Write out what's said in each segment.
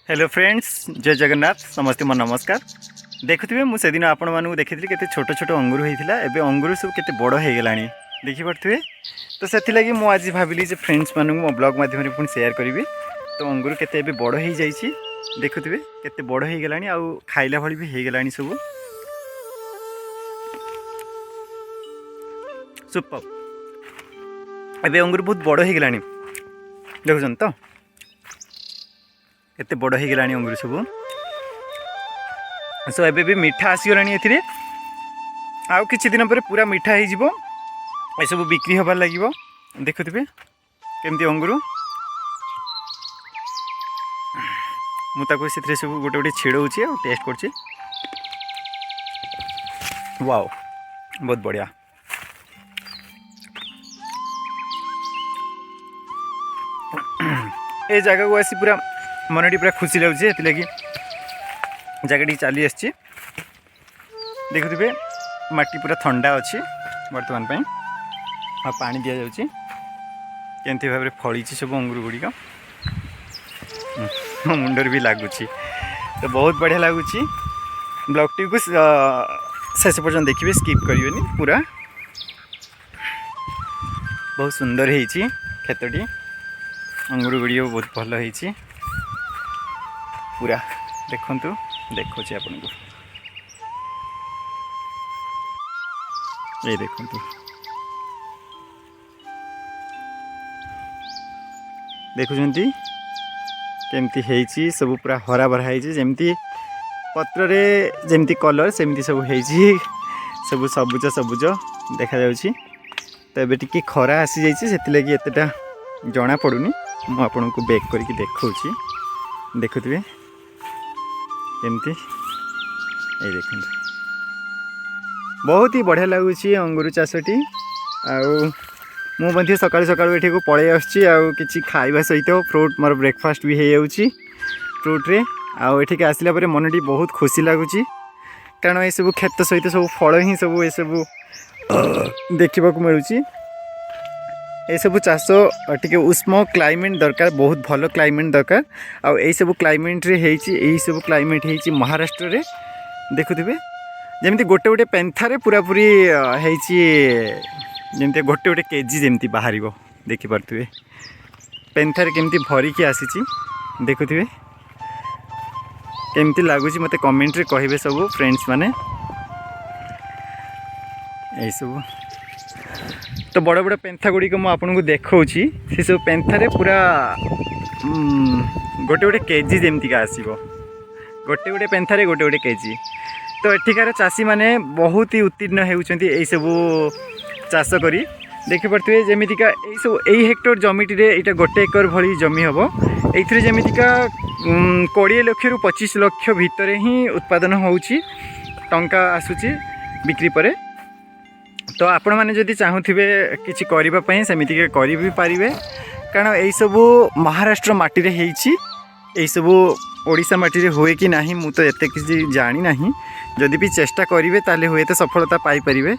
Hello friends, जय जगन्नाथ समस्त मोर नमस्कार। देखुए मुझे दिन आपण मानू देखी के छोट छोट अंगूर होता है। अंगूर सब के बड़ हो गला देखिपे। तो से लगी मुझे आज भाविली फ्रेंड्स मानू मो ब्लॉग मध्यम पुणी शेयर करी। तो अंगूर के बड़ हो जाइए देखुए के बड़ हो गला आउ खाइला भली भी हो गला सब सुपर। एबे अंगूर बहुत बड़ हो गला देखुन तो केते बड़ हो गला अंगूर सब। सो एबे भी मीठा आसीगला ए आउ किछि दिन पर पूरा मीठा हो सब बिक्री हबार लगे। देखुवे केमती अंगूर मुझे सब गोटे गोटे छिड़ौची और टेस्ट कर। वाओ बहुत बढ़िया। ए जगह को आसी पूरा मन पूरा खुशी लगे लगी जगह चली आसी। देखुवे माटी पूरा ठंडा अच्छी बर्तमान आ पानी दि जाऊँगी केमती भाव में फली सब अंगूर गुड़िक मो मुंडर भी लगुच। तो बहुत बढ़िया लगुच। ब्लॉग टी को शेष पर्यटन देखिए, स्किप करेंगे पूरा। बहुत सुंदर है खेतटी अंगूर गुड़िक बहुत भल है पूरा। देखु देखो आपन को ये देखु देखुंट केमती है सब पूरा हरा भरा है जमती पत्र जमती कलर सेमती सब है सब सबुज सबुज देखा जाउछि। तो ये टी खरा आसी जाइए से एतटा जना पड़ुनी। मु आपन को बैक करके देखौछि देखुथिबे केमती ये देखु बहुत ही बढ़िया लगुच अंगूर चाषटी। आउ सकाल सकाल ये पलि आसी खाइबा सहित फ्रूट मोर ब्रेकफास्ट भी हो जाउछि फ्रूट्रे। आठिक आसला मनटी बहुत खुशी लगुच कारण ये सब खेत सहित सब फल ही सब ये सब देखा मिलूँ। ये सब चाष टी उष्म क्लाइमेट दरकार, बहुत भल क्लाइमेट दरकार। आउ यही सब क्लाइमेट रे यही सब क्लाइमेट है महाराष्ट्र रे। देखुथिबे जमती गोटे गोटे पेंथारे पूरा पूरी जमती गोटे गोटे केजी जमती बाहर देखिपे पेंथारे केमती भरिकी आसी। देखुथिबे केमती लगुच मते कमेंट रे कहिबे सब फ्रेंड्स माने। यही सब तो बड़ बड़ पेंथा गुड़िक मुझे आपको देखी से सब पेंथारे पूरा गोटे गोटे केजी जमती का आसो गोटे गोटे पेंथारे गोटे गोटे केजी। तो एठिकार चाषी मैंने बहुत ही उत्तीर्ण होती सब चाष करी। देखिपे जमीका सब यही हेक्टर जमीटे यहाँ गोटे एकर भली जमी हम ये जमीका 20 लाख रु 25 लाख भितर ही उत्पादन होची टंका आसूची बिक्री परे। तो आपण मैंने जदि चाहूथिबे किछि करिबा पई सेमिति के करि भी पारिबे कारण एई सब महाराष्ट्र माटी रे हेइछि। एई सब ओडिशा माटी रे होए कि नाही मु तो एते किछि जानि नाही। जदि भी चेष्टा करिवे ताले होए तो सफलता पाई परिबे।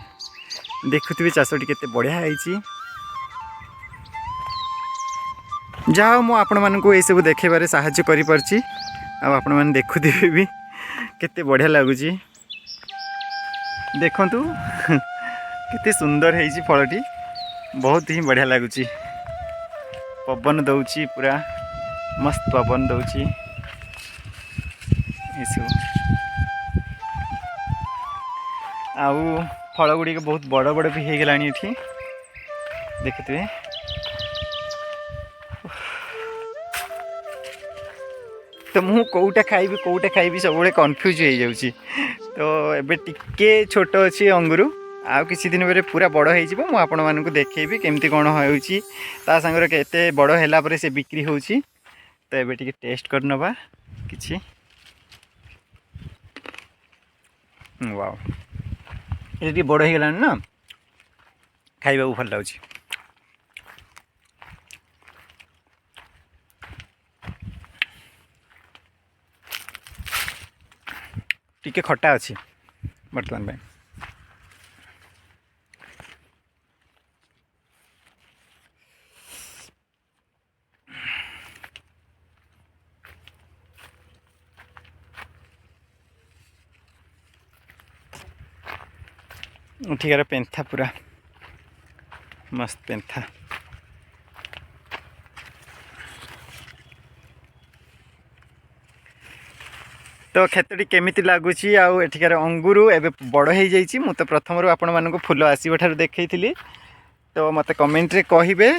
देखुथिबे चाषटी केते बढ़िया हेइछि। जाओ मु आपण मानकु एई सब देखेबारे सहाय्य करि परछि। आ आपण माने देखुथिबे भी केते बढ़िया लागुछि। देखंतु कितने सुंदर है फलटी, बहुत ही बढ़िया लगुच। पवन दौची पूरा मस्त पवन दौची आउ फल गुड़िक बहुत बड़ बड़ भी हो गलानी ये देखुए। तो मु कौटा खाइबी सब कन्फ्यूज हो जाउची। तो एबे टिके छोट अच्छी अंगूर आउ किसी दिन पर पूरा बड़ हो आपण मानक देखी केमती कौन होता सांगर केते बड़ है से बिक्री होची। तो ये टे टेस्ट कर नवा किछि। वाओ ये बड़ हो गलानी ना खाइबा भल लगुच। टिके खट्टा अच्छी बर्तमान में। ଏଠିକାର ପେନ୍ଥା ପୁରା ମସ୍ତ ପେନ୍ଥା। तो क्षेत्रटी केमिति लगुच आउ एठिकार अंगूर एबे बड़ हो जाइए। मु तो प्रथम आपण मानक फूल आसब ठार देखी तो मत कमेंट रे कहिबे